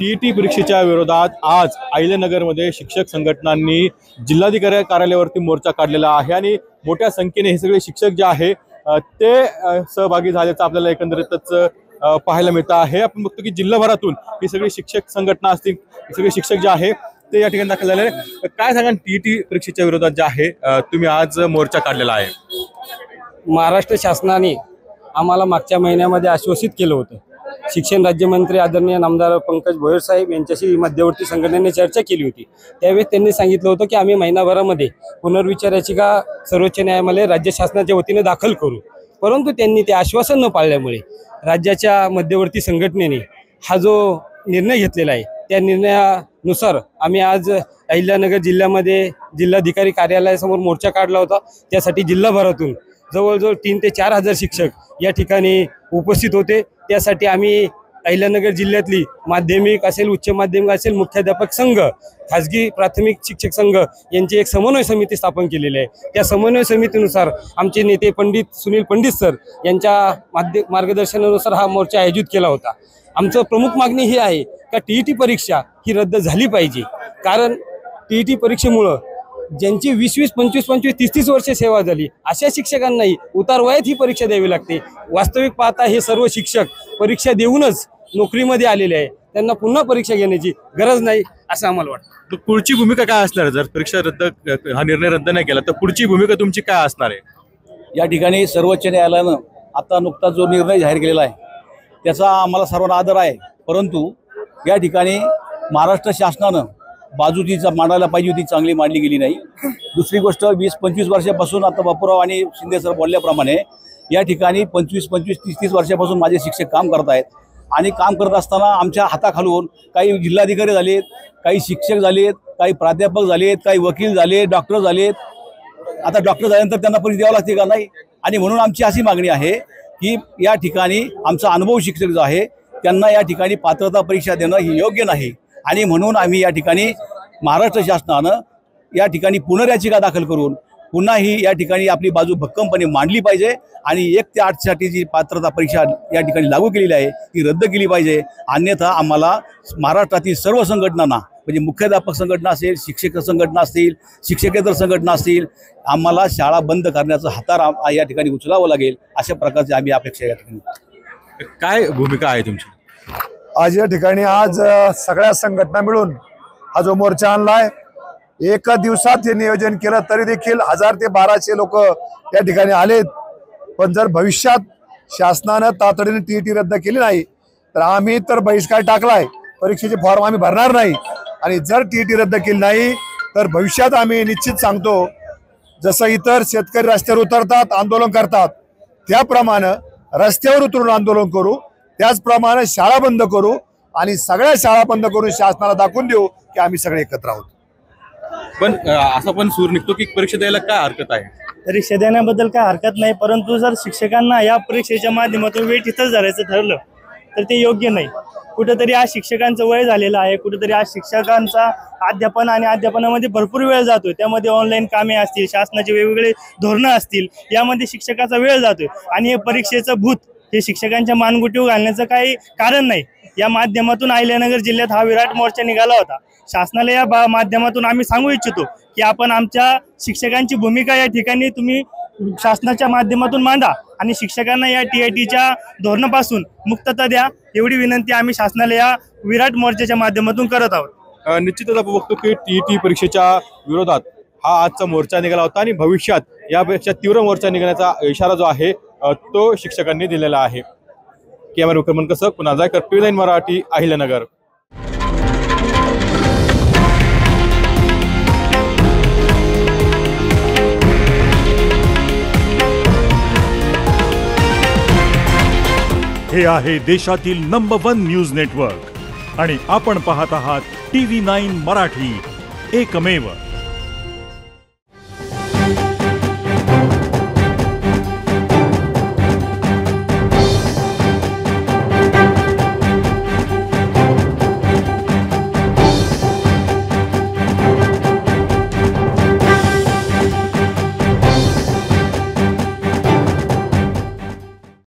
TET परीक्षेच्या विरोधात आज अहिल्यानगरमध्ये शिक्षक संघटनांनी जिल्हाधिकारी कार्यालयावरती मोर्चा काढलेला आहे आणि मोठ्या संख्येने हे सगळे शिक्षक जे आहे ते सहभागी झाल्याचं आपल्याला एकंदरीतच पाहायला मिळतं आहे। आपण बघतो की जिल्हाभरातून ही सगळी शिक्षक संघटना असतील, सगळे शिक्षक जे आहे ते या ठिकाणी दाखल झालेले। काय सांगा टीईटी परीक्षेच्या विरोधात जे आहे तुम्ही आज मोर्चा काढलेला आहे? महाराष्ट्र शासनाने आम्हाला मागच्या महिन्यामध्ये आश्वासित केलं होतं। शिक्षण राज्यमंत्री आदरणीय नामदार पंकज भोयर साहेब यांच्याशी मध्यवर्ती संघटनेने चर्चा केली होती। त्यावेळेस त्यांनी सांगितलं होतं की आम्ही महिनाभरामध्ये पुनर्विचार याचिका सर्वोच्च न्यायालयामध्ये राज्य शासनाच्या वतीने दाखल करू, परंतु त्यांनी ते आश्वासन न पाळल्यामुळे राज्याच्या मध्यवर्ती संघटनेने हा जो निर्णय घेतलेला आहे त्या निर्णयानुसार आम्ही आज अहिल्यानगर जिल्ह्यामध्ये जिल्हाधिकारी कार्यालयासमोर मोर्चा काढला होता। त्यासाठी जिल्हाभरातून जवळजवळ 3 ते 4 हजार शिक्षक या ठिकाणी उपस्थित होते। त्यासाठी आम्ही अहिल्यानगर जिल्ह्यातली माध्यमिक असेल, उच्च माध्यमिक असेल, मुख्याध्यापक संघ, खाजगी प्राथमिक शिक्षक संघ यांची एक समन्वय समिती स्थापन केलेली आहे। त्या समन्वय समितीनुसार आमचे नेते पंडित सुनील पंडित सर यांच्या मार्गदर्शनानुसार हा मोर्चा आयोजित केला होता। आमचं प्रमुख मागणी ही आहे का टीईटी परीक्षा ही रद्द झाली पाहिजे, कारण टीईटी परीक्षेमुळं ज्यांची 20-20, 25-25, 30-30 वर्षे सेवा झाली अशा शिक्षकांनाही उतार वयात ही परीक्षा द्यावी लागते। वास्तविक पाहता हे सर्व शिक्षक परीक्षा देऊनच नोकरीमध्ये आलेले आहे, त्यांना पुन्हा परीक्षा घेण्याची गरज नाही असं आम्हाला वाटतं। पुढची भूमिका काय असणार जर परीक्षा हा निर्णय रद्द नाही केला तर पुढची भूमिका तुमची काय असणार आहे? या ठिकाणी सर्वोच्च न्यायालयानं आता नुकताच जो निर्णय जाहीर केलेला आहे त्याचा आम्हाला सर्वांना आदर आहे, परंतु या ठिकाणी महाराष्ट्र शासनानं बाजू जी मांडायला पाहिजे होती चांगली मांडली गेली नाही। दुसरी गोष्ट 20-25 वर्षापासून आता बापूराव आणि शिंदे सर बोलल्याप्रमाणे या ठिकाणी 25-25, 30-30 वर्षापासून माझे शिक्षक काम करत आहेत आणि काम करत असताना आमच्या हाताखालून काही जिल्हाधिकारी झालेत, काही शिक्षक झालेत, काही प्राध्यापक झालेत, काही वकील झाले, डॉक्टर झालेत। आता डॉक्टर झाल्यानंतर त्यांना परीक्षा द्यावं लागते का? नाही। आणि म्हणून आमची अशी मागणी आहे की या ठिकाणी आमचा अनुभव शिक्षक जो आहे त्यांना या ठिकाणी पात्रता परीक्षा देणं ही योग्य नाही आणि म्हणून आम्ही या ठिकाणी महाराष्ट्र शासनानं या ठिकाणी पुनर्याचिका दाखल करून पुन्हा ही या ठिकाणी आपली बाजू भक्कमपणे मांडली पाहिजे आणि 1 ते 8 साठी जी पात्रता परीक्षा या ठिकाणी लागू केलेली आहे ती रद्द केली पाहिजे। अन्यथा आम्हाला महाराष्ट्रातील सर्व संघटनांना म्हणजे मुख्याध्यापक संघटना असेल, शिक्षक संघटना असतील, शिक्षकेतर संघटना असतील, आम्हाला शाळा बंद करण्याचं हातार या ठिकाणी उचलावं लागेल अशा प्रकारची आम्ही अपेक्षा या ठिकाणी। काय भूमिका आहे तुमची? आज या ठिकाणी सगळ्या संघटना मिळून हा जो मोर्चा आणलाय, एका दिवसात हे नियोजन केलं तरी देखील 1000 ते 1200 लोक या ठिकाणी आलेत। पण जर भविष्यात शासनानं तातडीने टीईटी रद्द केली नाही तर आम्ही तर बहिष्कार टाकलाय, परीक्षेचे फॉर्म आम्ही भरणार नाही आणि जर टीईटी रद्द केली नाही तर भविष्यात आम्ही निश्चित सांगतो जसं इतर शेतकरी रस्त्यावर उतरतात, आंदोलन करतात, त्याप्रमाणे रस्त्यावर उतरून आंदोलन करू, त्याचप्रमाणे शाळा बंद करू आणि सगळ्या शाळा बंद करून शासनाला दाखवून देऊ की आम्ही सगळे एकत्र आहोत। पण असा पण सूर निघतो की परीक्षा द्यायला काय हरकत आहे? परीक्षा देण्याबद्दल काय हरकत नाही, परंतु जर शिक्षकांना या परीक्षेच्या माध्यमातून वेळ तिथंच धरायचं ठरलं तर ते योग्य नाही। कुठेतरी आज शिक्षकांचं वय झालेलं आहे, कुठेतरी आज शिक्षकांचा अध्यापन आणि अध्यापनामध्ये भरपूर वेळ जातोय, त्यामध्ये ऑनलाईन कामे असतील, शासनाचे वेगवेगळे धोरणं असतील, यामध्ये शिक्षकाचा वेळ जातोय आणि हे परीक्षेचं भूत हे शिक्षकांच्या मानगुटीवर घालण्याचं काही कारण नाही। या माध्यमातून अहिल्यानगर जिल्ह्यात हा विराट मोर्चा निघाला होता। शासनाला या माध्यमातून आम्ही सांगू इच्छितो की आपण आमच्या शिक्षकांची भूमिका या ठिकाणी तुम्ही शासनाच्या माध्यमातून मांडा आणि शिक्षकांना या टीईटीच्या धोरणापासून मुक्तता द्या, एवढी विनंती आम्ही शासनाला या विराट मोर्चाच्या माध्यमातून करत आहोत। निश्चितच आपण बघतो की टीईटी परीक्षेच्या विरोधात हा आजचा मोर्चा निघाला होता आणि भविष्यात यापेक्षा तीव्र मोर्चा निघण्याचा इशारा जो आहे तो शिक्षकांनी दिलेला आहे। कॅमेरा विक्रमन कसं पुन्हा जायकर PV9 मराठी अहिल्यानगर। हे आहे देशातील नंबर 1 न्यूज नेटवर्क आणि आपण पाहत आहात TV9 मराठी, एकमेव।